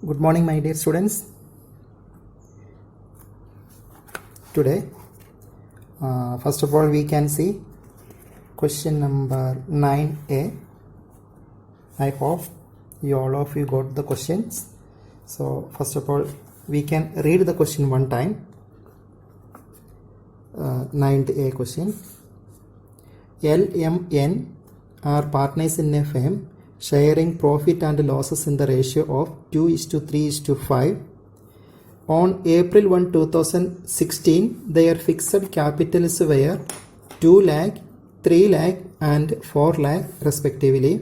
Good morning, my dear students. Today, first of all, we can see question number 9a. I hope all of you got the questions. So, first of all, we can read the question one time. 9th question. L, M, N are partners in a firm sharing profit and losses in the ratio of 2:3:5. On April 1, 2016, their fixed capitals were 2 lakh, 3 lakh and 4 lakh respectively.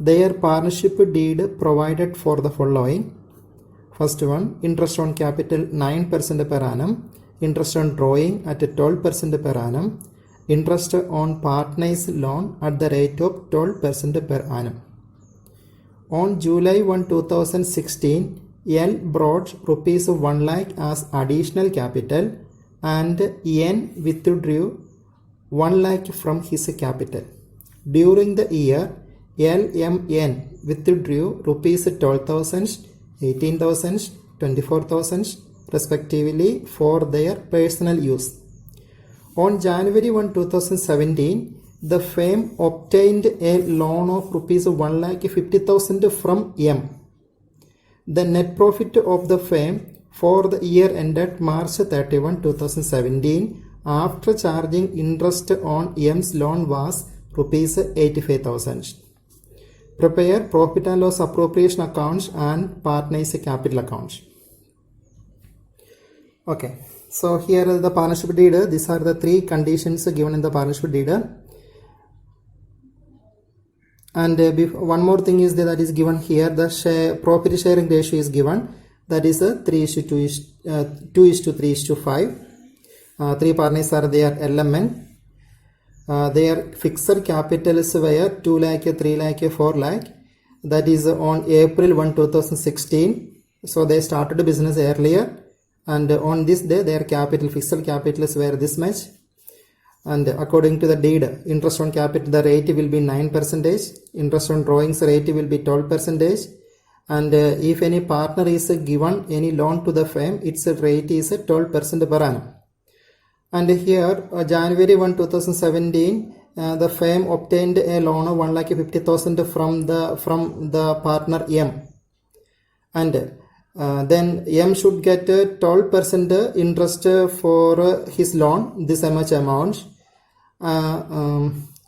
Their partnership deed provided for the following. First one, interest on capital 9% per annum, interest on drawing at 12% per annum, interest on partners loan at the rate of 12% per annum. On July 1, 2016, L brought rupees 1 lakh as additional capital and N withdrew 1 lakh from his capital. During the year, L, M, N withdrew rupees 12,000, 18,000, 24,000 respectively for their personal use. On January 1, 2017, the firm obtained a loan of rupees 1,50,000 from M. The net profit of the firm for the year ended March 31, 2017 after charging interest on M's loan was rupees 85,000. Prepare profit and loss appropriation accounts and partners capital accounts. Okay, so here is the partnership deed. These are the three conditions given in the partnership deed. And one more thing is that is given here, the profit sharing ratio is given, that is 2:3:5. Three partners are there, LMN. Their fixed capitals were 2 lakh, 3 lakh, 4 lakh. That is on April 1, 2016. So they started business earlier, and on this day their fixed capitals were this much. And according to the deed, interest on capital, the rate will be 9%, interest on drawings rate will be 12%, and if any partner is given any loan to the firm, its rate is 12% per annum. And here January 1, 2017, the firm obtained a loan of 1,50,000 from the partner M, and then M should get 12% interest for his loan, this much amount.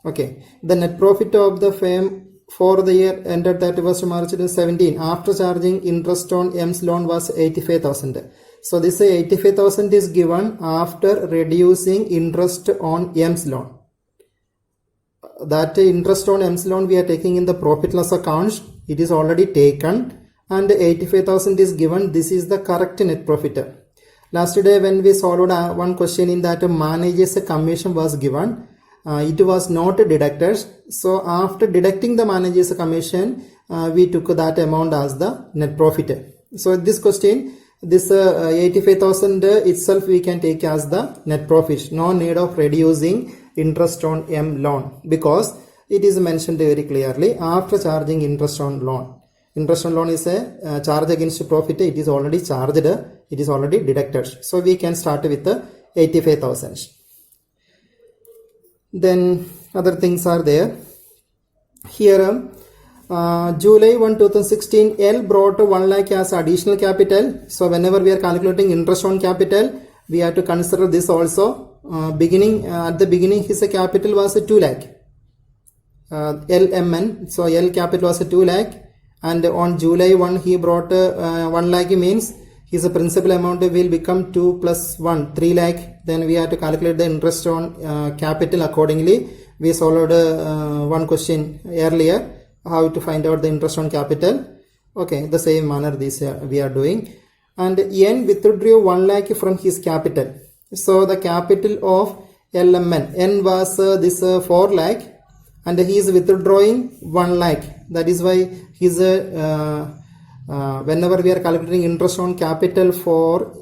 Okay, the net profit of the firm for the year ended 31st March 2017 after charging interest on M's loan was 85,000. So this 85,000 is given after reducing interest on M's loan. That interest on M's loan we are taking in the profit loss accounts. It is already taken, and 85,000 is given. This is the correct net profit. Last day when we solved one question in that manager's commission was given, it was not deducted. So after deducting the manager's commission, we took that amount as the net profit. So this question, this 85,000 itself we can take as the net profit. No need of reducing interest on M loan, because it is mentioned very clearly after charging interest on loan. Interest on loan is a charge against profit. It is already charged. It is already deducted. So we can start with 85,000. Then other things are there. Here July 1, 2016, L brought 1 lakh as additional capital. So whenever we are calculating interest on capital, we have to consider this also. At the beginning his capital was 2 lakh. LMN. So L capital was 2 lakh. And on July 1 he brought 1 lakh, means his principal amount will become 2 plus 1, 3 lakh. Then we have to calculate the interest on capital accordingly. We solved one question earlier, how to find out the interest on capital. Okay, the same manner this we are doing. And N withdrew 1 lakh from his capital. So the capital of LMN, N was this 4 lakh, and he is withdrawing 1 lakh. That is why his whenever we are calculating interest on capital for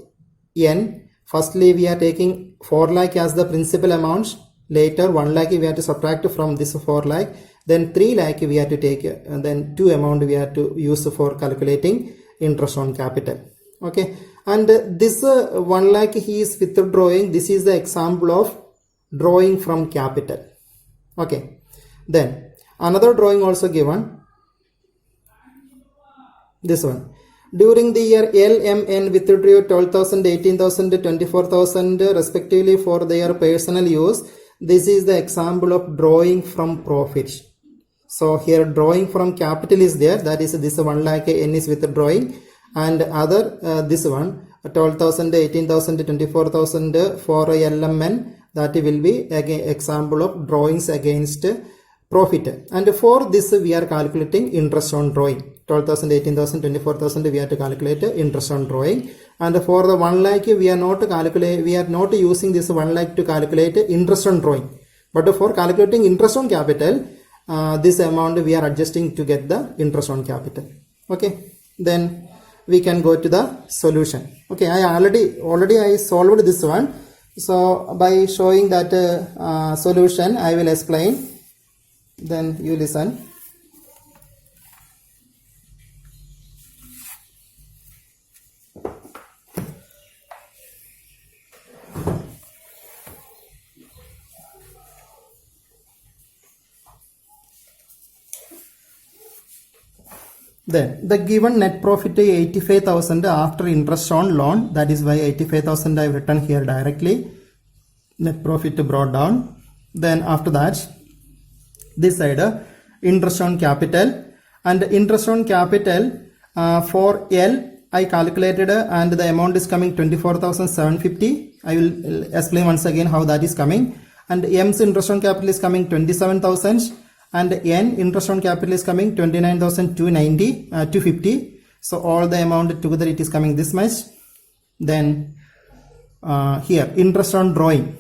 N, firstly we are taking 4 lakh as the principal amount. Later 1 lakh we have to subtract from this 4 lakh. Then 3 lakh we have to take, and then 2 amount we have to use for calculating interest on capital. Okay, and this 1 lakh he is withdrawing. This is the example of drawing from capital. Okay, then another drawing also given, this one. During the year LMN withdrew 12,000, 18,000, 24,000 respectively for their personal use. This is the example of drawing from profit. So here drawing from capital is there, that is this 1 lakh N is withdrawing, and other this one 12,000, 18,000, 24,000 for LMN, that will be again example of drawings against profit. And for this we are calculating interest on drawing. 12,000, 18,000, 24,000 we have to calculate interest on drawing, and for the 1 lakh we are not using this 1 lakh to calculate interest on drawing, but for calculating interest on capital, this amount we are adjusting to get the interest on capital. Okay, then we can go to the solution. Okay, I already I solved this one, so by showing that solution I will explain, then you listen. Then the given net profit 85,000 after interest on loan, that is why 85,000 I have written here directly, net profit brought down. Then after that this side interest on capital, and interest on capital for L I calculated and the amount is coming 24,750. I will explain once again how that is coming. And M's interest on capital is coming 27,000, and N interest on capital is coming 29,250. So all the amount together it is coming this much. Then here interest on drawing.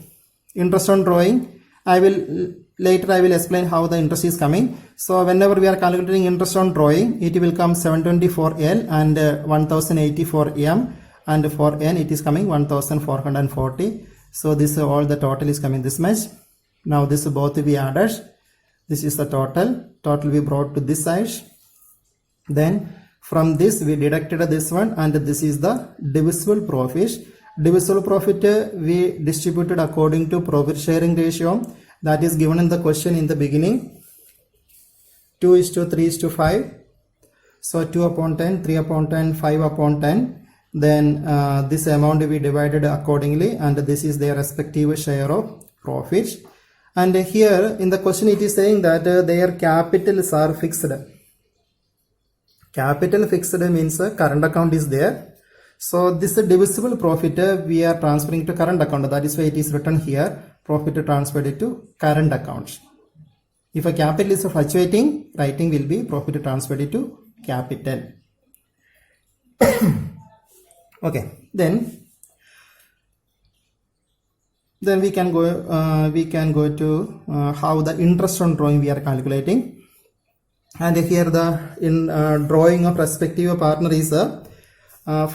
I will later explain how the interest is coming. So whenever we are calculating interest on drawing, it will come 720 for L and 1080 for M, and for N it is coming 1440. So this all the total is coming this much. Now this both we added. This is the total we brought to this side. Then from this we deducted this one, and this is the divisible profit. Divisible profit we distributed according to profit sharing ratio, that is given in the question in the beginning, 2:3:5. So 2/10, 3/10, 5/10. Then this amount we divided accordingly, and this is their respective share of profit. And here in the question it is saying that their capitals are fixed. Capital fixed means current account is there. So this divisible profit we are transferring to current account. That is why it is written here, profit transferred to current account. If a capital is fluctuating, writing will be profit transferred to capital. Okay, then we can go to how the interest on drawing we are calculating. And here the drawing of respective partner is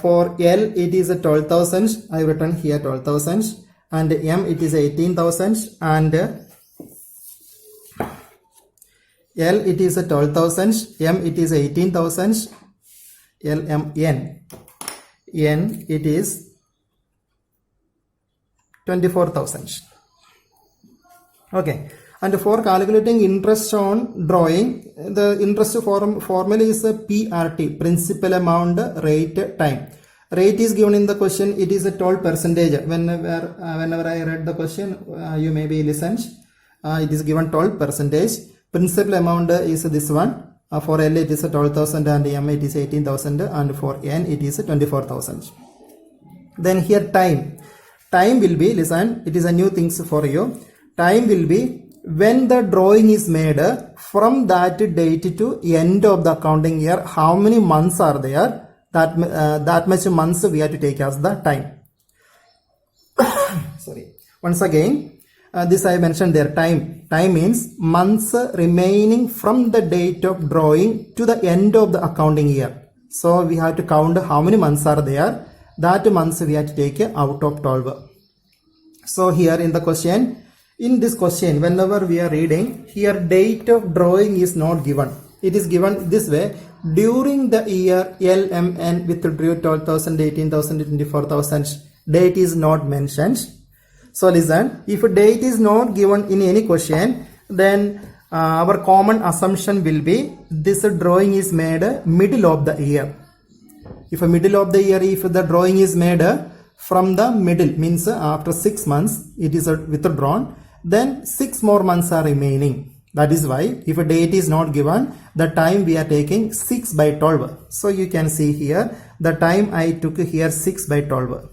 for L it is 12,000. I have written here 12,000, and M it is 18,000, and L it is 12,000, M it is 18,000, N it is 24,000. Okay, and for calculating interest on drawing, the interest formula is a PRT, principal amount rate time. Rate is given in the question, it is a 12%. Whenever I read the question, you may be listened. It is given 12%. Principal amount is this one. For L it is 12,000, and M it is 18,000, and for N it is 24,000. Then here time will be, listen, it is a new things for you. Time will be when the drawing is made from that date to end of the accounting year. How many months are there? That much months we have to take as the time. Sorry. Once again, this I mentioned there. Time means months remaining from the date of drawing to the end of the accounting year. So we have to count how many months are there. That months we have to take out of 12. So here in the question, whenever we are reading, here date of drawing is not given. it is given this way. During the year LMN withdrew 12,000, 18,000, 24,000. Date is not mentioned. So listen, if a date is not given in any question, then our common assumption will be this drawing is made middle of the year. If a middle of the year, if the drawing is made from the middle, means after 6 months it is withdrawn, then 6 more months are remaining. That is why if a date is not given, the time we are taking 6 by 12. So you can see here the time I took here 6 by 12.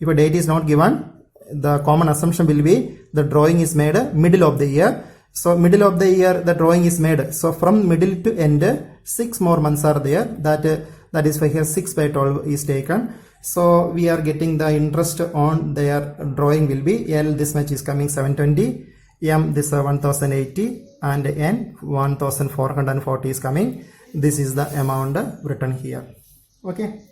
If a date is not given, the common assumption will be the drawing is made middle of the year. So middle of the year the drawing is made. So from middle to end 6 more months are there. That is why here 6 by 12 is taken. So we are getting the interest on their drawing will be L, this much is coming 720, M this 1080, and N 1440 is coming. This is the amount written here. Okay.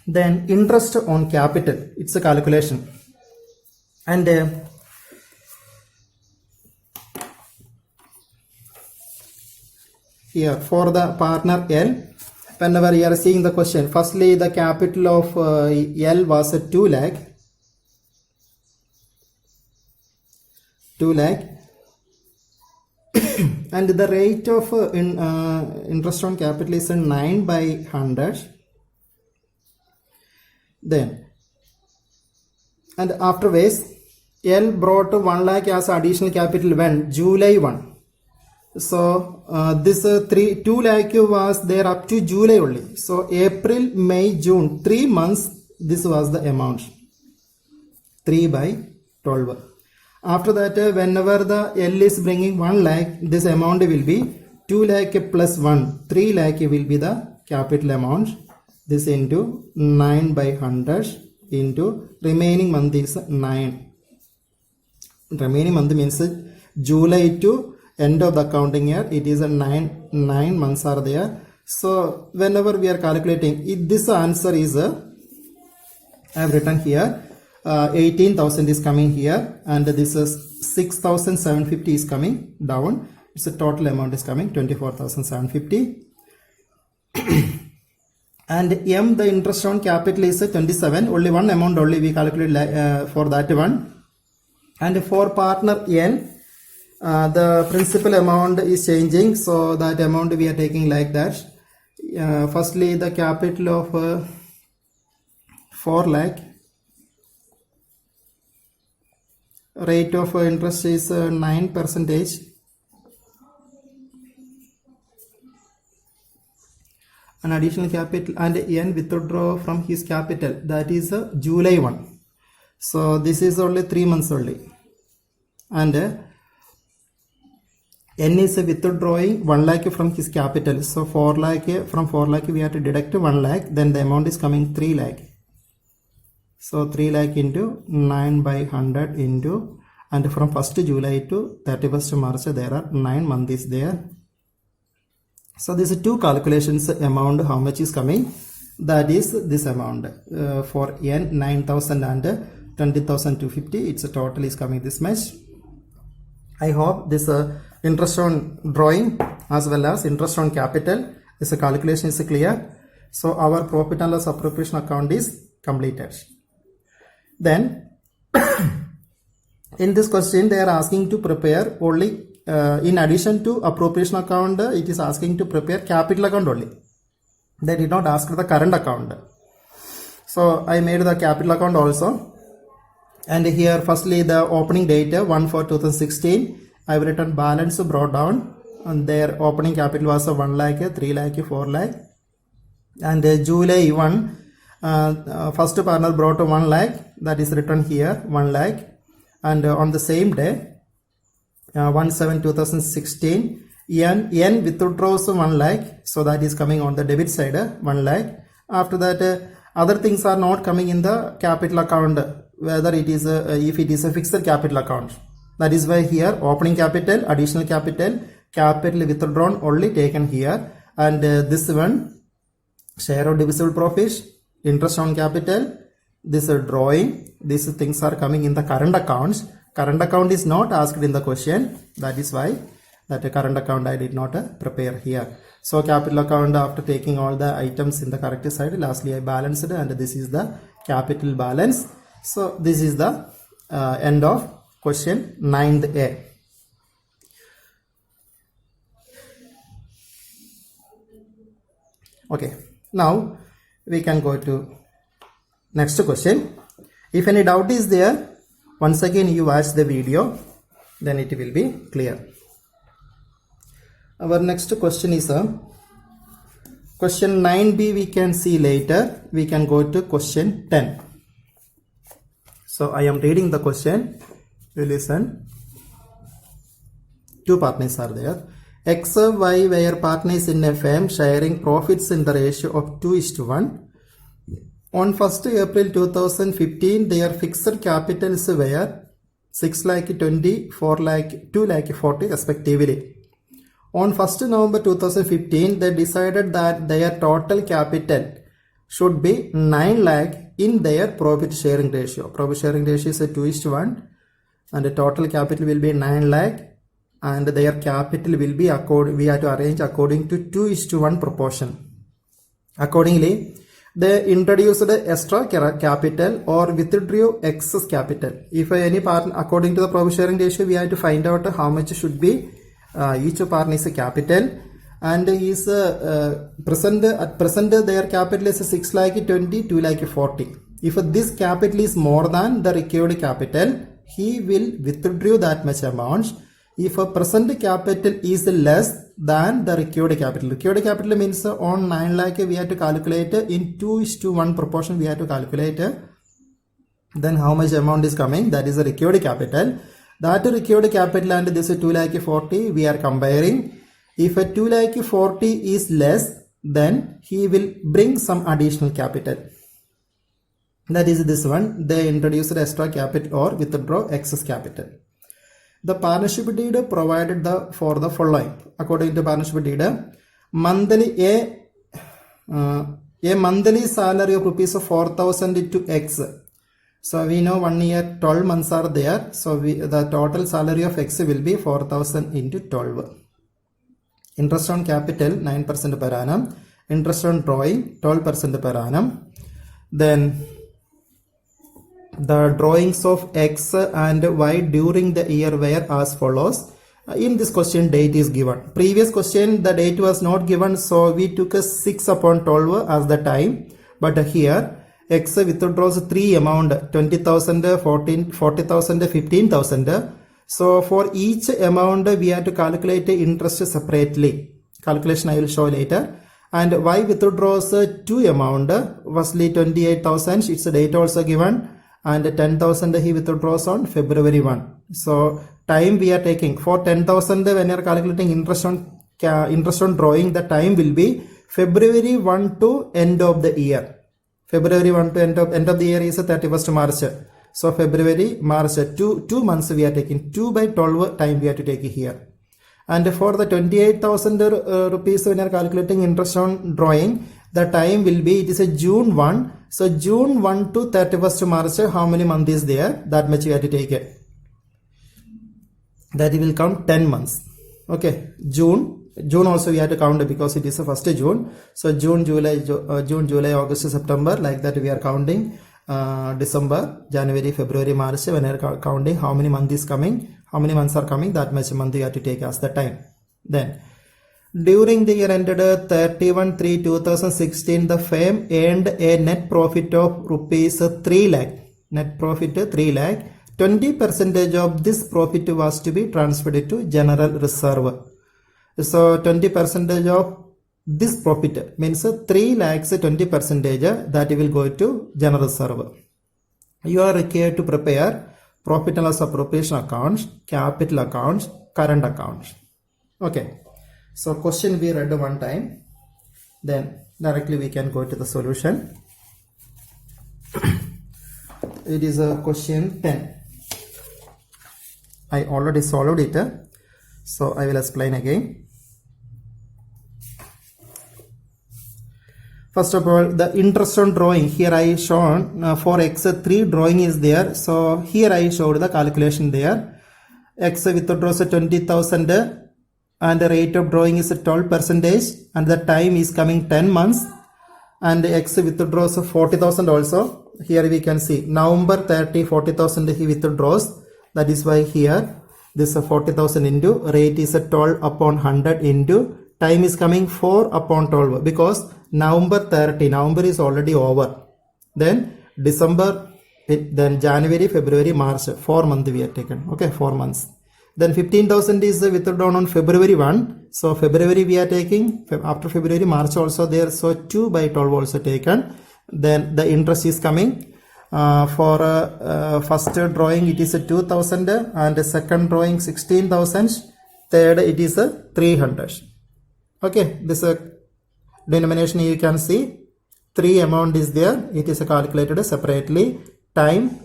Then interest on capital, it's a calculation, and here for the partner L, whenever you are seeing the question, firstly the capital of L was 2 lakh, and the rate of interest on capital is 9 by 100. Then, and afterwards L brought 1 lakh as additional capital when July 1. So this 2 lakh was there up to July only. So April, May, June, 3 months, this was the amount, 3 by 12. After that, whenever the L is bringing 1 lakh, this amount will be 2 lakh plus 1, 3 lakh will be the capital amount. This into 9 by 100 into remaining month is 9. Remaining month means July to end of the accounting year, it is a 9 months are there. So whenever we are calculating, this answer is I have written here 18,000 is coming here, and this is 6,750 is coming down. It's a total amount is coming 24,750. And M, the interest on capital is 27. Only one amount only we calculate for that one. And for partner N, the principal amount is changing, so that amount we are taking like that. Firstly, the capital of 4 lakh, rate of interest is 9%, an additional capital, and N withdraw from his capital, that is July 1. So this is only 3 months only, and N is withdrawing 1 lakh from his capital. So 4 lakh, from 4 lakh we have to deduct 1 lakh, then the amount is coming 3 lakh. So 3 lakh into 9 by 100 into, and from 1st July to 31st March there are 9 months is there. So these are two calculations amount how much is coming, that is this amount for N 9,000 and 20,250, its total is coming this much. I hope this interest on drawing as well as interest on capital, this calculation is clear. So our profit and loss appropriation account is completed. Then in this question they are asking to prepare only in addition to appropriation account, it is asking to prepare capital account only. They did not ask for the current account. So I made the capital account also. And here firstly the opening date 1/4/2016. I have written balance brought down, and their opening capital was 1 lakh, 3 lakh, 4 lakh. And July 1, first partner brought 1 lakh, that is written here 1 lakh. And on the same day 1/7/2016, N withdraws 1 lakh, so that is coming on the debit side 1 lakh. After that other things are not coming in the capital account, whether it is if it is a fixed capital account. That is why here opening capital, additional capital, capital withdrawn only taken here. And this one, share of divisible profit, interest on capital, this drawing, these things are coming in the current accounts. Current account is not asked in the question, that is why That current account I did not prepare here. So capital account, after taking all the items in the correct side, lastly I balanced, and this is the capital balance. So this is the end of question 9th A. Okay, now we can go to next question. If any doubt is there, once again you watch the video, then it will be clear. Our next question is question 9b we can see later. We can go to question 10. So I am reading the question. You listen. Two partners are there. X, Y were partners in a firm sharing profits in the ratio of 2:1. On 1st April 2015, their fixed capitals were 6,20,000, 4,00,000, 2,40,000 respectively. On 1st November 2015, they decided that their total capital should be 9 lakh in their profit sharing ratio. Profit sharing ratio is a 2:1 and the total capital will be 9 lakh and their capital will be we have to arrange according to 2:1 proportion. Accordingly, they introduced extra capital or withdrew excess capital. If any part, according to the profit sharing ratio, we have to find out how much should be each partner's capital, and is at present their capital is 6,20,000, 2,40,000. If this capital is more than the required capital, he will withdraw that much amount. If a present capital is less than the required capital means on 9 lakh we have to calculate in 2:1 proportion. We have to calculate then how much amount is coming, that is the required capital. That required capital and this 2,40,000 we are comparing. If a 2,40,000 is less, then he will bring some additional capital. That is this one. They introduced extra capital or withdraw excess capital. The partnership deed provided for the following. According to partnership deed, monthly a monthly salary of rupees 4,000 to X. So we know 1 year 12 months are there. So the total salary of X will be 4,000 into 12. Interest on capital 9% per annum. Interest on drawing 12% per annum. Then the drawings of X and Y during the year were as follows. In this question, date is given. Previous question, the date was not given, so we took a 6/12 as the time. But here, X withdraws 3 amount, 20,000, 40,000, 15,000. So for each amount, we have to calculate interest separately. Calculation I will show later. And Y withdraws 2 amount, firstly 28,000, its date also given. And 10,000 he withdraws on February 1. So time we are taking for 10,000 when you are calculating interest on drawing, the time will be February 1 to end of the year. February 1 to end of the year is 31st March. So February, March, 2 months we are taking. 2/12 time we have to take here. And for the 28,000 rupees when you are calculating interest on drawing, the time will be, it is a June 1. So June 1 to 31st March, how many months is there? That much you have to take it. That will count 10 months. Okay, June also we have to count because it is the 1st June. So June, July, August, September, like that we are counting. December, January, February, March, when we are counting how many months is coming, how many months are coming, that much month you have to take as the time. Then during the year ended 31/3/2016, the firm earned a net profit of rupees 3 lakh. Net profit 3 lakh. 20% of this profit was to be transferred to general reserve. So 20% of this profit means 3 lakhs 20% that will go to general reserve. You are required to prepare profit and loss appropriation accounts, capital accounts, current accounts. Okay. So question we read one time, then directly we can go to the solution. It is a question 10. I already solved it, so I will explain again. First of all, the interest on drawing, here I shown for X 3 drawing is there. So here I showed the calculation there. X withdraws 20,000 and the rate of drawing is 12%, and the time is coming 10 months, and X withdraws 40,000 also. Here we can see November 30, 40,000 he withdraws. That is why here this 40,000 into rate is 12 upon 100 into time is coming 4 upon 12, because November 30, November is already over. Then December, then January, February, March, 4 months we have taken. Okay, 4 months. Then 15,000 is withdrawn on February 1. So February we are taking, after February, March also there. So 2 by 12 also taken. Then the interest is coming. For first drawing it is 2,000, and second drawing 16,000. Third it is 300. Okay, this denomination you can see 3 amount is there. It is calculated separately. Time,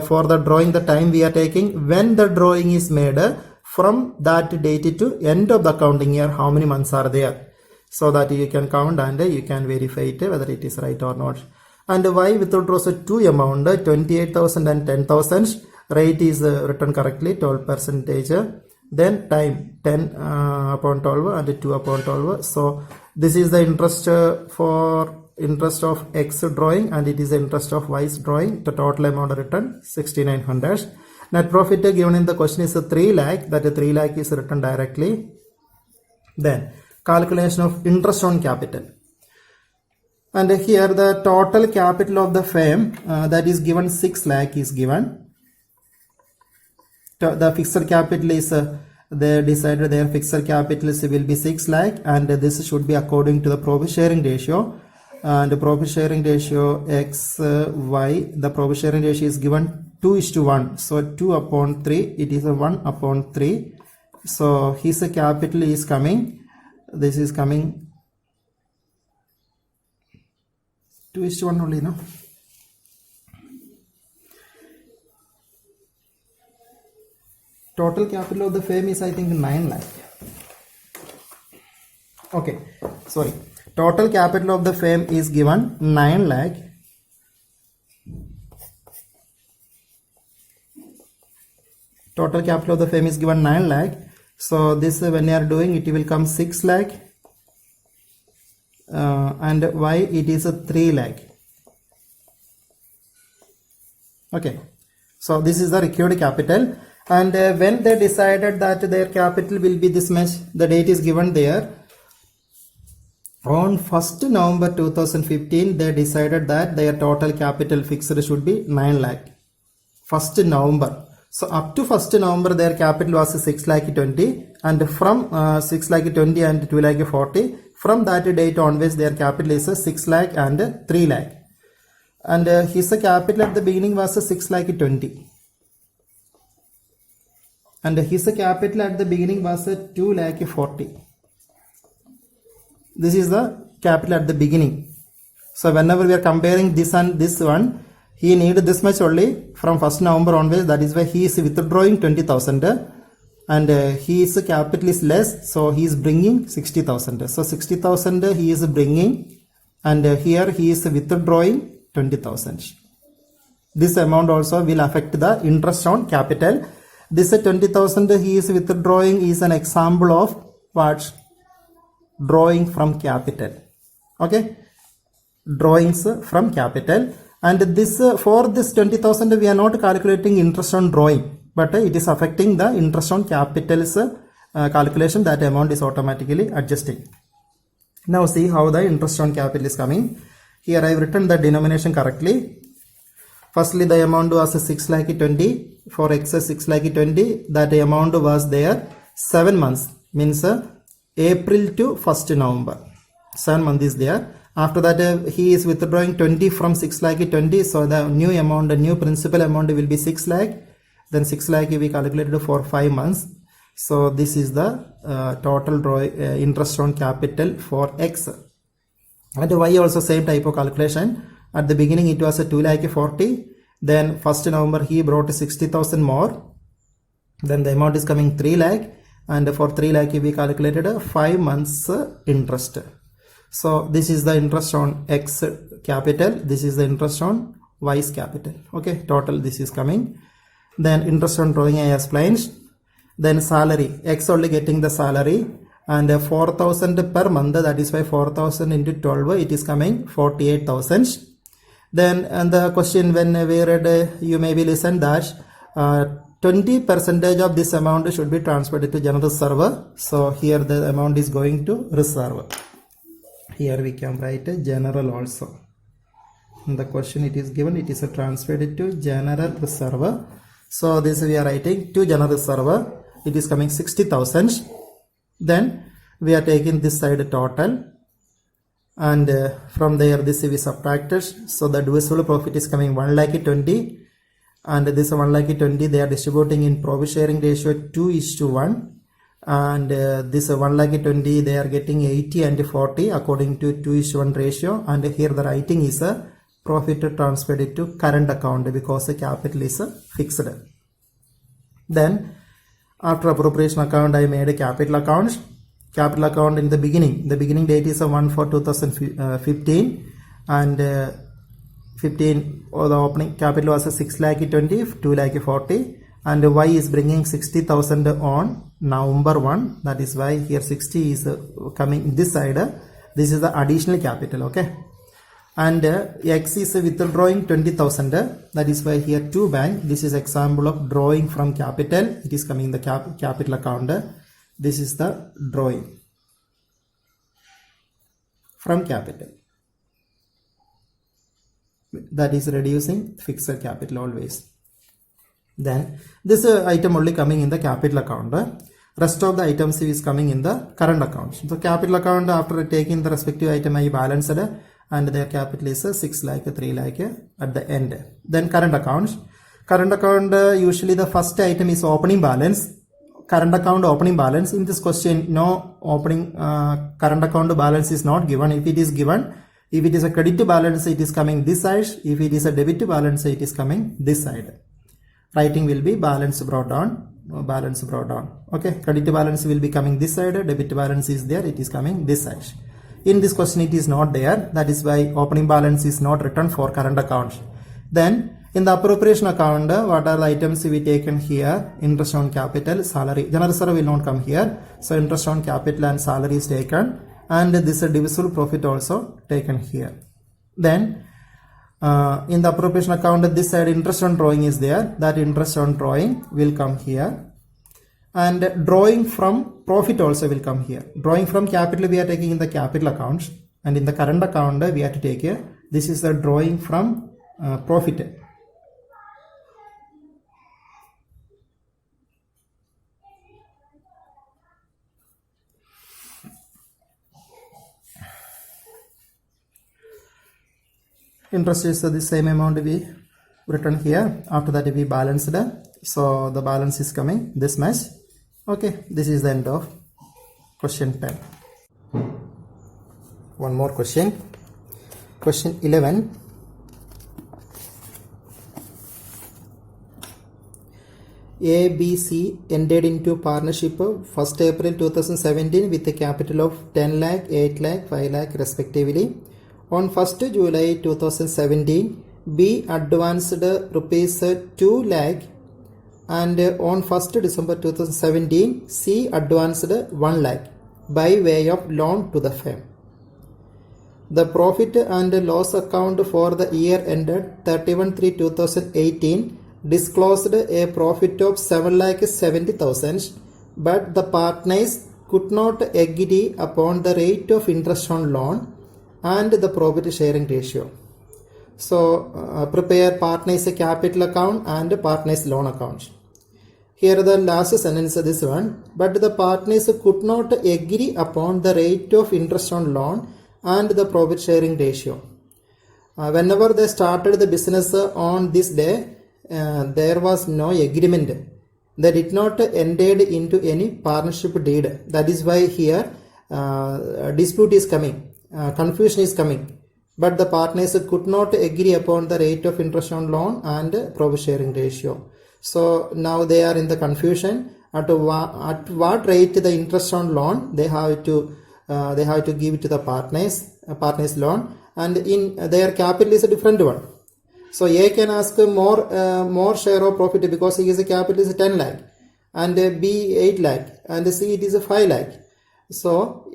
for the drawing, the time we are taking when the drawing is made, from that date to end of the accounting year, how many months are there, so that you can count and you can verify it whether it is right or not. And why withdraws 2 amount, 28,000 and 10,000. Rate is written correctly, 12%. Then time 10 upon 12 and 2 upon 12. So this is the interest for interest of X drawing, and it is the interest of Y's drawing. The total amount written 6,900. Net profit given in the question is 3 lakh. That 3 lakh is written directly. Then calculation of interest on capital. And here the total capital of the firm that is given 6 lakh is given. The fixed capital is they decided their fixed capital will be 6 lakh, and this should be according to the profit sharing ratio. And the profit sharing ratio X, Y, the profit sharing ratio is given 2:1. So 2 upon 3, it is a 1 upon 3. So his capital is coming, this is coming 2:1 only, no? Total capital of the firm is, I think, 9 lakh. Okay, sorry. Total capital of the firm is given 9 lakh. Total capital of the firm is given 9 lakh. So this when you are doing it will come 6 lakh. And why it is a 3 lakh. Okay. So this is the required capital. And when they decided that their capital will be this much, the date is given there. On 1st November 2015, they decided that their total capital fixed should be 9 lakh. 1st November. So up to 1st November, their capital was 6 lakh 20, and from 6 lakh 20 and 2 lakh 40, from that date onwards, their capital is 6 lakh and 3 lakh. And his capital at the beginning was 6 lakh 20. And his capital at the beginning was 2 lakh 40. This is the capital at the beginning. So whenever we are comparing this and this one, he need this much only from 1st November onwards. That is why he is withdrawing 20,000, and his capital is less, so he is bringing 60,000. So 60,000 he is bringing, and here he is withdrawing 20,000. This amount also will affect the interest on capital. This 20,000 he is withdrawing is an example of what? Drawing from capital. Okay, drawings from capital. And this for this 20,000 we are not calculating interest on drawing, but it is affecting the interest on capital's calculation. That amount is automatically adjusting. Now see how the interest on capital is coming. Here I have written the denomination correctly. Firstly, the amount was 6 lakh 20. For excess 6 lakh 20, that amount was there 7 months, means April to 1st November. 7 months is there. After that, he is withdrawing 20 from 6 lakh 20. So the new amount, the new principal amount will be 6 lakh. Then 6 lakh we calculated for 5 months. So this is the total interest on capital for X. And Y also same type of calculation. At the beginning it was 2 lakh 40. Then 1st November he brought 60,000 more. Then the amount is coming 3 lakh. And for 3 lakh we calculated 5 months interest. So this is the interest on X capital. This is the interest on Y's capital. Okay, total this is coming. Then interest on drawing I explained. Then salary, X only getting the salary, and 4,000 per month, that is why 4,000 into 12, it is coming 48,000. Then and the question when we read, you may be listen that 20% of this amount should be transferred to general reserve. So here the amount is going to reserve. Here we can write general also. In the question it is given, it is transferred to general reserve. So this we are writing to general reserve. It is coming 60,000. Then we are taking this side total, and from there this we subtracted. So the divisible profit is coming 1,20,000, and this 1,20,000 they are distributing in profit sharing ratio 2:1, and this 1,20,000 they are getting 80 and 40 according to 2:1 ratio, and here the writing is a profit transferred to current account because the capital is fixed. Then after appropriation account, I made a capital account. Capital account in the beginning date is 1/4/2015, and 15 or the opening capital was 6,20,000, 2,40,000, and Y is bringing 60,000 on November 1. That is why here 60 is coming this side. This is the additional capital, okay. And X is withdrawing 20,000. That is why here to bank. This is example of drawing from capital. It is coming in the capital account. This is the drawing from capital. That is reducing fixed capital always. Then this item only coming in the capital account. Rest of the items is coming in the current account. So capital account, after taking the respective item, I balanced, and their capital is 6 lakh, 3 lakh at the end. Then current account. Current account, usually the first item is opening balance. Current account opening balance. In this question, no opening current account balance is not given. If it is given, if it is a credit balance, it is coming this side. If it is a debit balance, it is coming this side. Writing will be balance brought down. Balance brought down. Okay, credit balance will be coming this side. Debit balance is there. It is coming this side. In this question, it is not there. That is why opening balance is not written for current account. Then in the appropriation account, what are the items we taken here? Interest on capital, salary. General reserve will not come here. So interest on capital and salary is taken, and this divisible profit also taken here. Then in the appropriation account, this side interest on drawing is there. That interest on drawing will come here. And drawing from profit also will come here. Drawing from capital we are taking in the capital account, and in the current account we have to take here. This is the drawing from profit. Interest is the same amount we written here. After that we balanced. So the balance is coming this much. Okay, this is the end of question 10. One more question. Question 11. ABC entered into partnership of 1st April 2017 with a capital of 10 lakh, 8 lakh, 5 lakh respectively. On 1st July 2017, B advanced rupees 2 lakh, and on 1st December 2017, C advanced 1 lakh by way of loan to the firm. The profit and loss account for the year ended 31/3/2018 disclosed a profit of 7,70,000, but the partners could not agree upon the rate of interest on loan and the profit sharing ratio. So prepare partners capital account and partners loan account. Here the last sentence, this one, but the partners could not agree upon the rate of interest on loan and the profit sharing ratio. Whenever they started the business on this day, there was no agreement. They did not entered into any partnership deed. That is why here dispute is coming, confusion is coming. But the partners could not agree upon the rate of interest on loan and profit sharing ratio. So now they are in the confusion at what rate the interest on loan they have to give to the partners loan, and in their capital is a different one. So A can ask more share of profit because his capital is 10 lakh, and B 8 lakh, and C it is a 5 lakh. So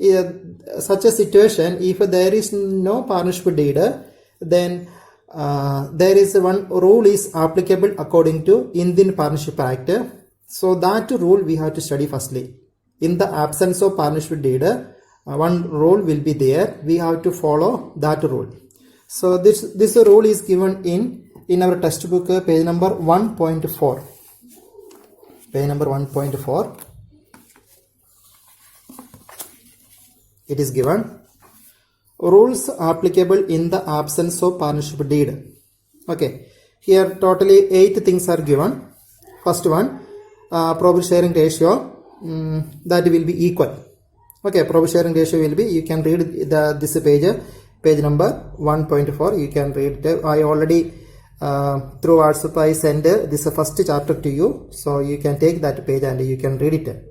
such a situation, if there is no partnership deed, then there is one rule is applicable according to Indian Partnership Act. So that rule we have to study firstly. In the absence of partnership deed, one rule will be there. We have to follow that rule. So this rule is given in our textbook, page number 1.4. Page number 1.4. It is given. Rules applicable in the absence of partnership deed. Okay. Here totally 8 things are given. First one, profit sharing ratio, that will be equal. Okay, profit sharing ratio will be, you can read this page number 1.4. You can read it. I already through WhatsApp I send this first chapter to you, so you can take that page and you can read it.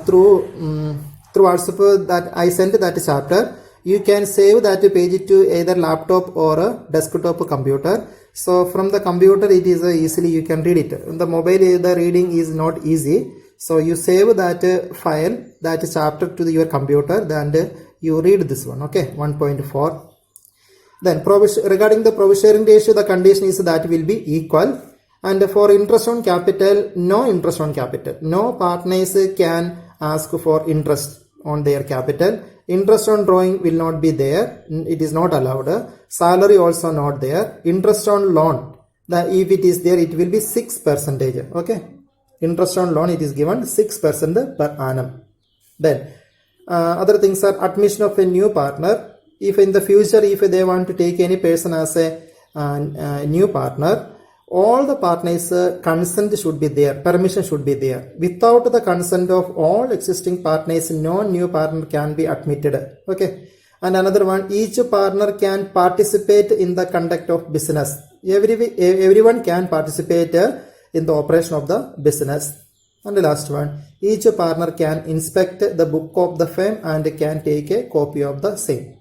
Through WhatsApp that I sent that chapter, you can save that page to either laptop or a desktop computer. So from the computer it is easily you can read it. On the mobile the reading is not easy. So you save that file, that chapter to your computer, and you read this one. Okay, 1.4. Then regarding the profit sharing ratio, the condition is that will be equal. And for interest on capital, no interest on capital. No partners can ask for interest on their capital. Interest on drawing will not be there. It is not allowed. Salary also not there. Interest on loan, if it is there, it will be 6%. Okay. Interest on loan, it is given 6% per annum. Then other things are admission of a new partner. If in the future, if they want to take any person as a new partner, all the partners consent should be there, permission should be there. Without the consent of all existing partners, no new partner can be admitted. Okay. And another one, each partner can participate in the conduct of business. Everyone can participate in the operation of the business. And the last one, each partner can inspect the book of the firm and can take a copy of the same.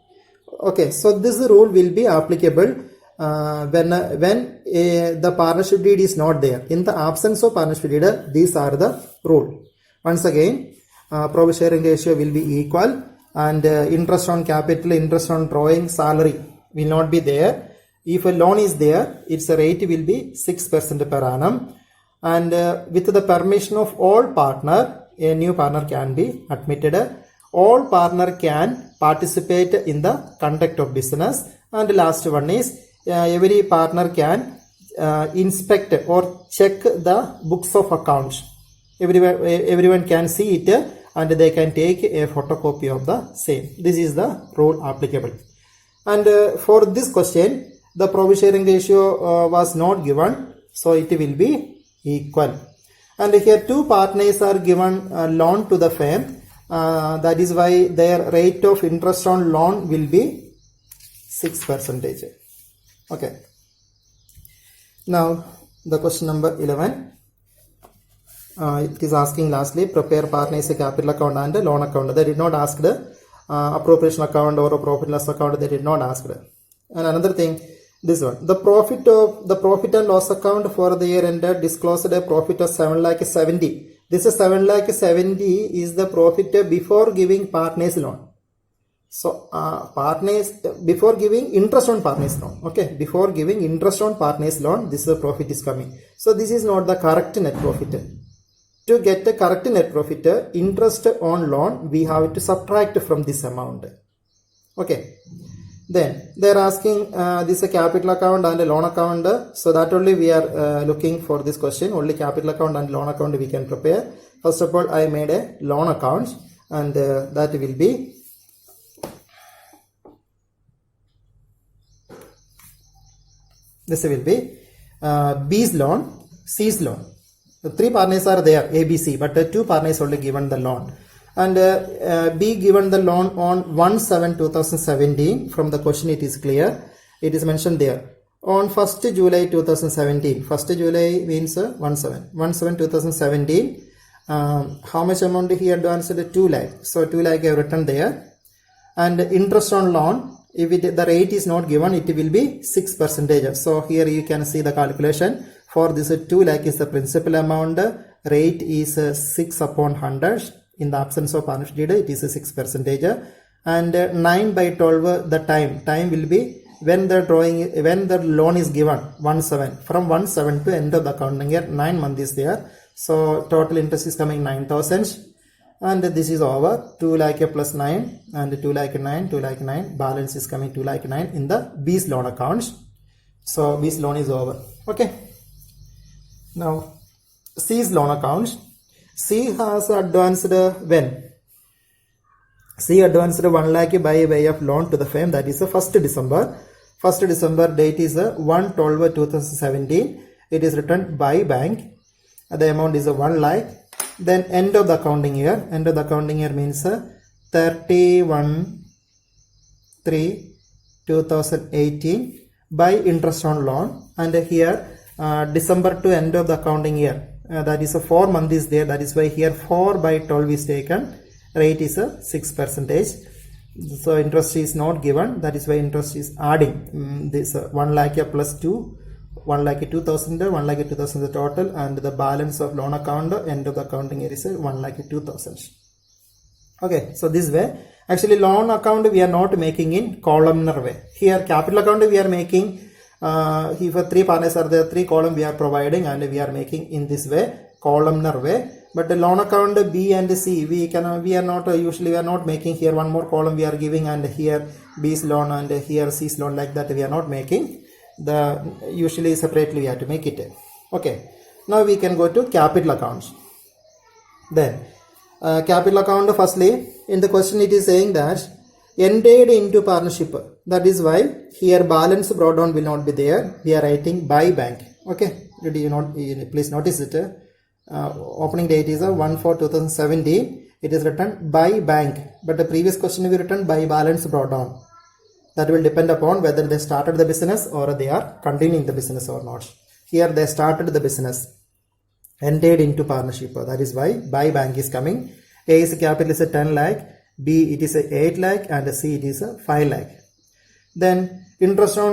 Okay, so this rule will be applicable when the partnership deed is not there. In the absence of partnership deed, these are the rule. Once again, profit sharing ratio will be equal, and interest on capital, interest on drawing, salary will not be there. If a loan is there, its rate will be 6% per annum, and with the permission of all partner, a new partner can be admitted. All partner can participate in the conduct of business, and the last one is every partner can inspect or check the books of accounts. Everyone can see it and they can take a photocopy of the same. This is the rule applicable. And for this question, the profit sharing ratio was not given, so it will be equal. And here two partners are given loan to the firm. That is why their rate of interest on loan will be 6%. Okay. Now the question number 11. It is asking lastly, prepare partners a capital account and a loan account. They did not ask the appropriation account or a profit loss account. They did not ask it. And another thing, this one, the profit and loss account for the year ended disclosed a profit of 7,70,000. This is 7,70,000 is the profit before giving partners loan. So partners before giving interest on partners loan. Okay, before giving interest on partners loan, this is the profit is coming. So this is not the correct net profit. To get the correct net profit, interest on loan we have to subtract from this amount. Okay. Then they are asking this a capital account and a loan account. So that only we are looking for this question. Only capital account and loan account we can prepare. First of all, I made a loan account, and that will be B's loan, C's loan. The three partners are there, A, B, C, but two partners only given the loan. And B given the loan on 1/7/2017. From the question it is clear. It is mentioned there. On 1st July 2017. 1st July means 1/7/2017. How much amount he advanced? 2 lakh. So 2 lakh I have written there. And interest on loan, if the rate is not given, it will be 6%. So here you can see the calculation. For this 2 lakh is the principal amount. Rate is 6 upon 100. In the absence of partnership deed, it is a 6%. And 9 by 12, the time will be when the loan is given 1/7. From 1/7 to end of the accounting year, 9 months is there. So total interest is coming 9,000. And this is over 2 lakh plus 9 and 2 lakh 9, 2 lakh 9. Balance is coming 2 lakh 9 in the B's loan accounts. So B's loan is over. Okay. Now C's loan accounts. C has advanced when? C advanced 1 lakh by way of loan to the firm, that is the 1st December. 1st December date is 1/12/2017. It is returned by bank. The amount is 1 lakh. Then end of the accounting year. End of the accounting year means 31/3/2018 by interest on loan. And here December to end of the accounting year. That is a 4 month is there. That is why here 4 by 12 is taken. Rate is a 6%. So interest is not given. That is why interest is adding. This 1 lakh plus 2. 1,02,000, 1,02,000 the total, and the balance of loan account end of the accounting year is 1,02,000. Okay, so this way, actually loan account we are not making in columnar way. Here capital account we are making, if 3 partners are there, 3 column we are providing, and we are making in this way, columnar way. But the loan account B and C, we are not usually we are not making here 1 more column we are giving, and here B's loan and here C's loan, like that we are not making. Usually separately we have to make it. Okay, now we can go to capital accounts. Then capital account, firstly in the question it is saying that entered into partnership. That is why here balance brought down will not be there. We are writing by bank. Okay, did you not? Please notice it. Opening date is 1/4/2017. It is written by bank, but the previous question we written by balance brought down. That will depend upon whether they started the business or they are continuing the business or not. Here they started the business, entered into partnership. That is why by bank is coming. A is capital is 10 lakh, B it is 8 lakh, and C it is 5 lakh. Then interest on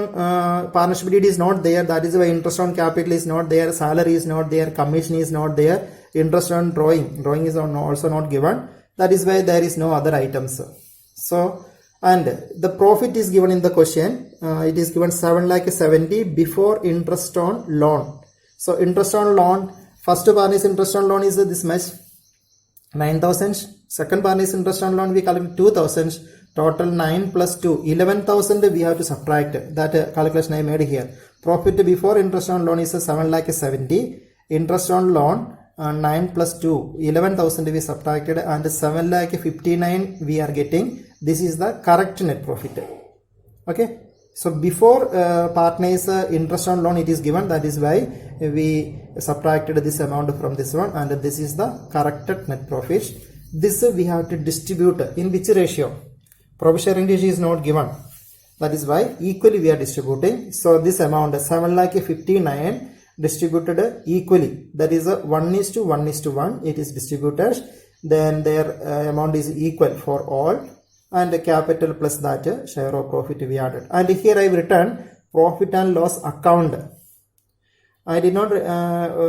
partnership deed is not there. That is why interest on capital is not there, salary is not there, commission is not there, interest on drawing is also not given. That is why there is no other items. So, and the profit is given in the question. It is given 7,70,000 before interest on loan. So interest on loan, first one is interest on loan is this much, 9,000. Second one is interest on loan, we calculate 2,000. Total 9 plus 2, 11,000 we have to subtract. That calculation I made here. Profit before interest on loan is 7,70,000. Interest on loan 9 plus 2, 11,000 we subtracted, and 7,59,000 we are getting. This is the correct net profit. Okay, so before partners interest on loan it is given. That is why we subtracted this amount from this one, and this is the corrected net profit. This we have to distribute in which ratio? Profit sharing ratio is not given. That is why equally we are distributing. So this amount 7,59,000 distributed equally. That is 1:1:1. It is distributed. Then their amount is equal for all, and the capital plus that share of profit we added. And here I have written profit and loss account. I did not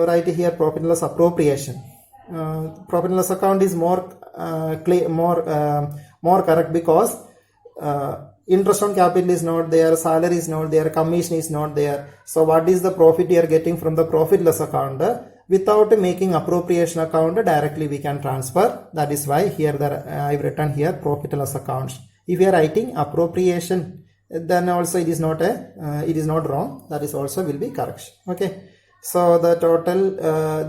write here profit and loss appropriation. Profit and loss account is more clear, more correct, because interest on capital is not there, salary is not there, commission is not there. So what is the profit you are getting from the profit loss account? Without making appropriation account, directly we can transfer. That is why here I have written here profit and loss accounts. If you are writing appropriation, then also it is not wrong. That is also will be correct. Okay, so the total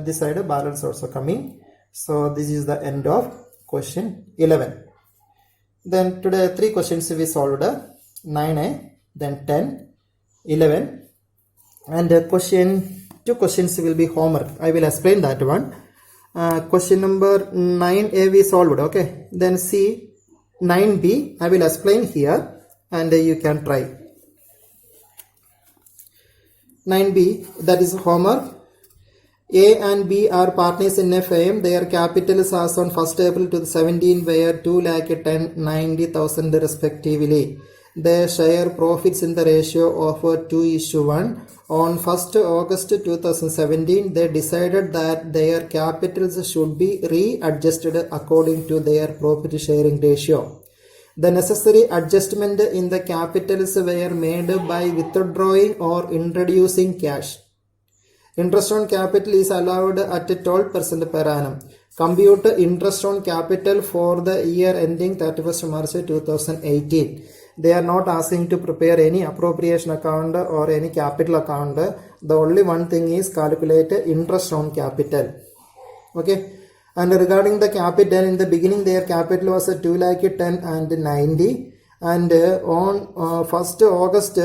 this side balance also coming. So this is the end of question 11. Then today 3 questions we solved, 9A, then 10, 11, and question 2 questions will be homework. I will explain that one. Question number 9A we solved. Okay, then C 9B I will explain here, and you can try. 9B, that is homework. A and B are partners in a firm. Their capitals as on 1st April 2017 were 2,10,90,000 respectively. they share profits in the ratio of 2:1. On 1st August 2017, they decided that their capitals should be readjusted according to their profit sharing ratio. The necessary adjustment in the capitals were made by withdrawing or introducing cash. Interest on capital is allowed at 12% per annum. Compute interest on capital for the year ending 31st March 2018. They are not asking to prepare any appropriation account or any capital account. The only one thing is calculate interest on capital. Okay. And regarding the capital, in the beginning their capital was 2,10,000 and 90. And on 1st August,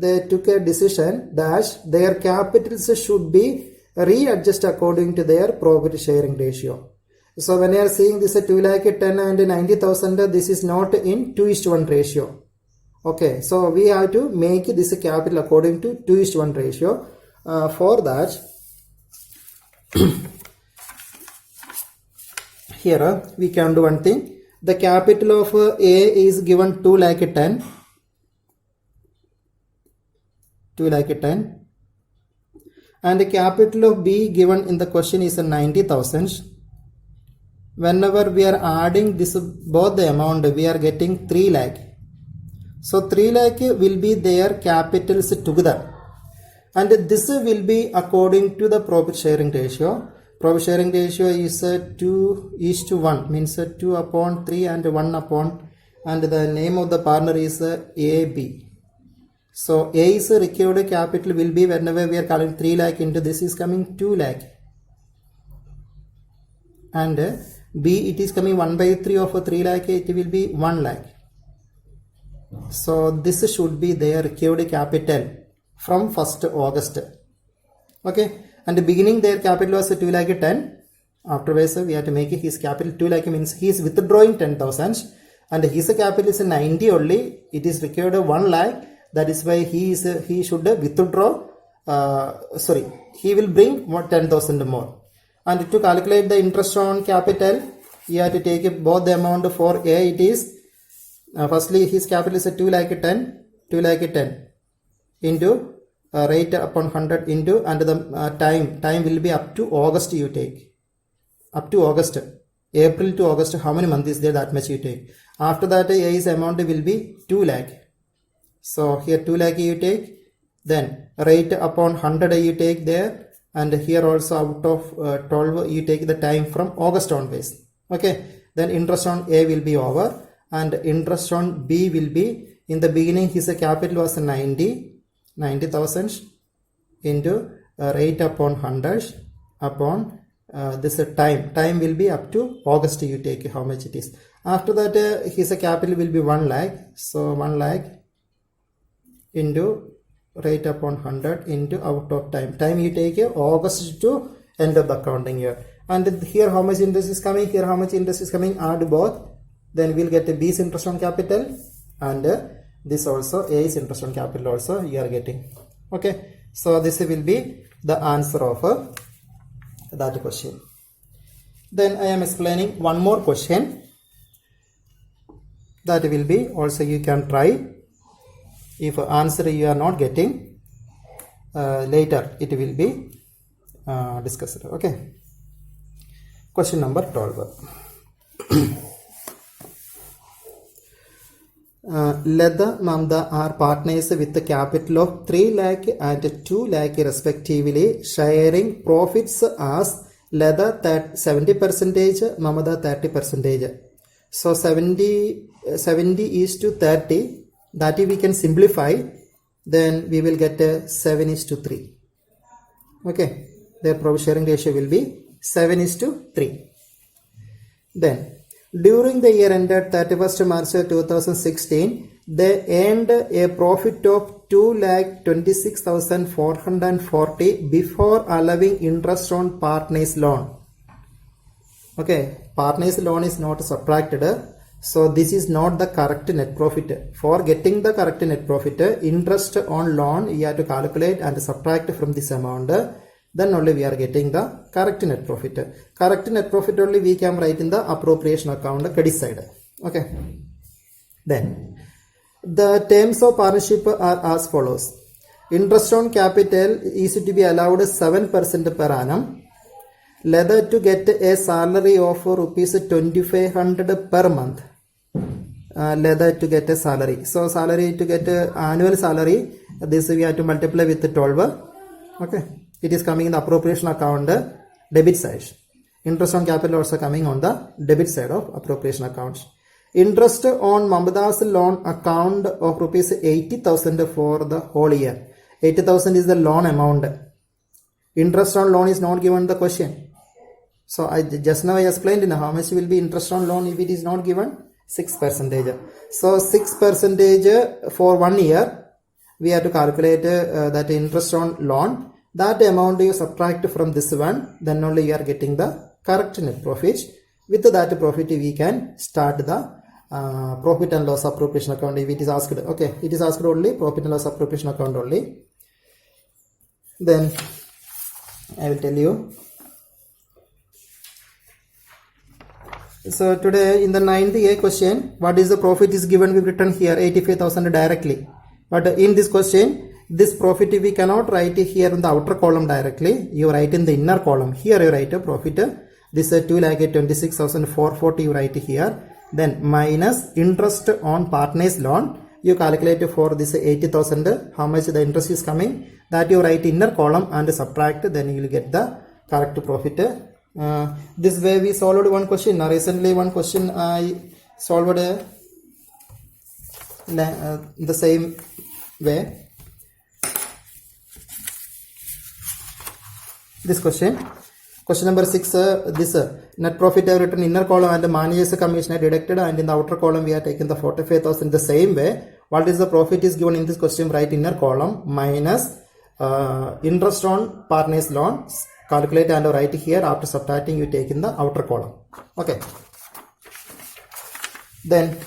they took a decision that their capitals should be readjusted according to their profit sharing ratio. So when you are seeing this 2,10,000 and 90,000, this is not in 2:1 ratio. Okay, so we have to make this capital according to 2:1 ratio. For that, here we can do one thing. The capital of A is given 2,10,000, 2,10,000, and the capital of B given in the question is 90,000. Whenever we are adding this both the amount, we are getting 3 lakh. So 3 lakh will be their capitals together, and this will be according to the profit sharing ratio. Profit sharing ratio is 2:1, means 2/3 and 1/, and the name of the partner is AB. So A's required capital will be, whenever we are calling 3 lakh into this is coming 2 lakh, and B it is coming 1/3 of 3 lakh, it will be 1 lakh. So this should be their required capital from 1st August. Okay, and the beginning their capital was 2,10,000. Afterwards we have to make his capital 2 lakh, means he is withdrawing 10,000 and his capital is 90 only. It is required 1 lakh. That is why he should withdraw. He will bring 10,000 more. And to calculate the interest on capital, you have to take both the amount. For A it is firstly his capital is 2,10,000 into rate upon 100 into, and the time will be up to August. You take up to August, April to August, how many months is there, that much you take. After that A's amount will be 2 lakh. So here 2 lakh you take, then rate upon 100 you take there, and here also out of 12 you take the time from August onwards. Okay, then interest on A will be over, and interest on B will be, in the beginning his capital was 90,000 into rate upon 100 upon this time will be up to August. You take how much it is. After that his capital will be 1 lakh. So 1 lakh into rate upon 100 into out of time you take August to end of the accounting year. And here how much interest is coming, here how much interest is coming, add both, then we'll get B's interest on capital, and this also A's interest on capital also you are getting. Okay, so this will be the answer of that question. Then I am explaining one more question that will be also you can try. If answer you are not getting, later it will be discussed. Okay, question number 12. Ledha Mamda are partners with a capital of 3 lakh and 2 lakh respectively, sharing profits as Ledha 70%, Mamada 30%. So 70:30, that we can simplify, then we will get 7:3. Okay, their profit sharing ratio will be 7:3. Then during the year ended 31st March 2016, they earned a profit of 2,26,440 before allowing interest on partners loan. Okay, partners loan is not subtracted, so this is not the correct net profit. For getting the correct net profit, interest on loan you have to calculate and subtract from this amount, then only we are getting the correct net profit. Correct net profit only we can write in the appropriation account credit side. Okay, then The terms of partnership are as follows. Interest on capital is to be allowed 7% per annum. Leather to get a salary of rupees 2500 per month. Leather to get a salary. So salary to get annual salary, this we have to multiply with 12. Okay, it is coming in the appropriation account debit side. Interest on capital also coming on the debit side of appropriation accounts. Interest on Mamada's loan account of rupees 80,000 for the whole year. 80,000 is the loan amount. Interest on loan is not given the question. So I just now I explained how much will be interest on loan if it is not given. 6%. So 6% for 1 year we have to calculate that interest on loan. That amount you subtract from this one, then only you are getting the correct net profit. With that profit we can start the profit and loss appropriation account if it is asked. Okay, it is asked only profit and loss appropriation account only. Then I will tell you. So today in the 9th A question, what is the profit is given, we written here 85,000 directly. But in this question, this profit we cannot write here in the outer column directly. You write in the inner column. Here you write a profit. This is 2,26,440 you write here. Then minus interest on partner's loan. You calculate for this 80,000 how much the interest is coming. That you write inner column and subtract. Then you will get the correct profit. This way we solved one question. Recently one question I solved the same way. This question number 6, this net profit I have written inner column and the manager's commission I deducted, and in the outer column we have taken the 45,000 the same way. What is the profit is given in this question, write inner column minus interest on partner's loan, calculate and write here, after subtracting you take in the outer column. Okay, then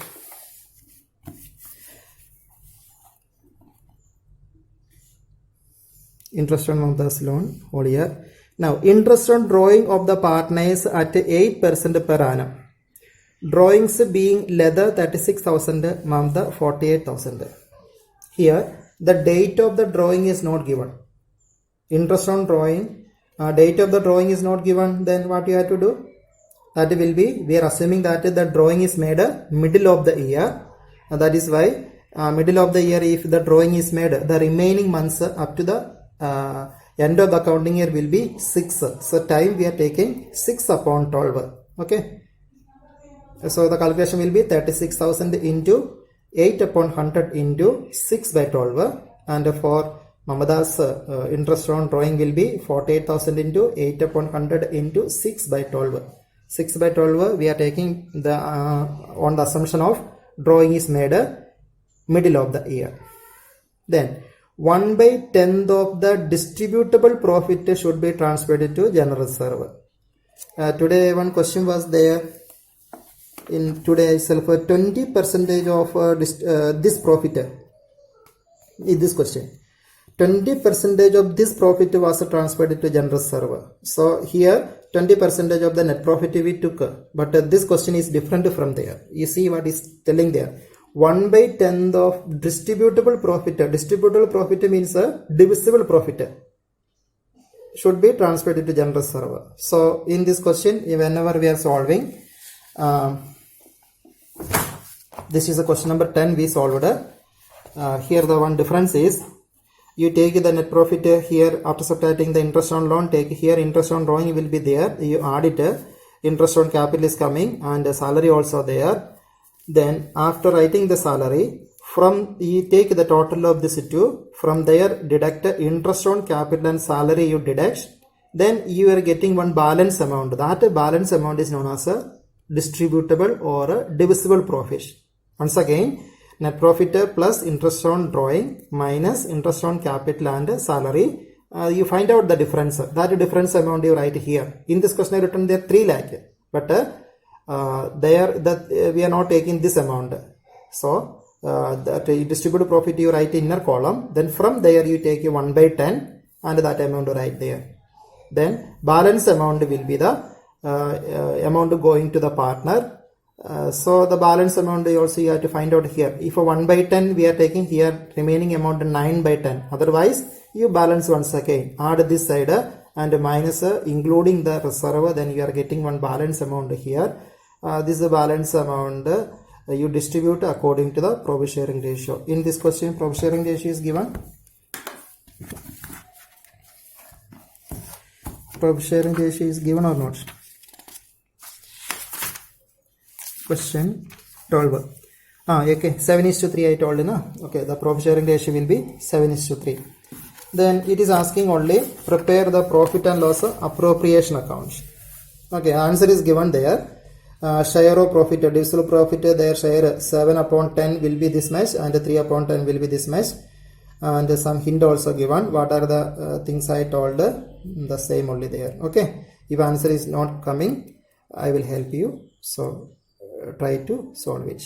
interest on Mamada's loan whole year. Now interest on drawing of the partners at 8% per annum. Drawings being leather 36,000, Mamada 48,000. Here the date of the drawing is not given. Interest on drawing, date of the drawing is not given. Then what you have to do? That will be, we are assuming that the drawing is made middle of the year. That is why middle of the year, if the drawing is made, the remaining months up to the end of the accounting year will be 6. So time we are taking 6 upon 12. Okay. So the calculation will be 36,000 into 8 upon 100 into 6 by 12. And for Mamada's interest on drawing will be 48,000 into 8 upon 100 into 6 by 12. 6 by 12 we are taking the on the assumption of drawing is made middle of the year. Then 1 by 10th of the distributable profit should be transferred to general reserve. Today one question was there in today itself, 20% of this profit in this question. 20% of this profit was transferred to general reserve. So here 20% of the net profit we took, but this question is different from there. You see what is telling there. 1 by 10th of distributable profit. Distributable profit means divisible profit should be transferred to general reserve. So in this question, whenever we are solving, this is a question number 10 we solved. Here the one difference is, you take the net profit here after subtracting the interest on loan, take here interest on drawing will be there, you add it, interest on capital is coming and the salary also there. Then after writing the salary, from you take the total of this two, from there deduct interest on capital and salary you deduct, then you are getting one balance amount. That balance amount is known as a distributable or a divisible profit. Once again, net profit plus interest on drawing minus interest on capital and salary. You find out the difference. That difference amount you write here. In this question I written there 3 lakh, but there that we are not taking this amount. So that distributed profit you write in inner column. Then from there you take 1 by 10 and that amount right there. Then balance amount will be the amount going to the partner. So the balance amount also you have to find out here. If a 1 by 10 we are taking here, remaining amount 9 by 10. Otherwise, you balance once again. Add this side and minus including the reserve, then you are getting one balance amount here. This is the balance amount you distribute according to the profit sharing ratio. In this question, profit sharing ratio is given. Profit sharing ratio is given or not? Question 12. Okay, 7:3 I told you, na? Okay, the profit sharing ratio will be 7:3. Then it is asking only prepare the profit and loss appropriation account. Okay, answer is given there. Share of profit, divisible profit, their share 7/10 will be this much and 3/10 will be this much. And some hint also given. What are the things I told? The same only there. Okay, if answer is not coming, I will help you. So try to solve it.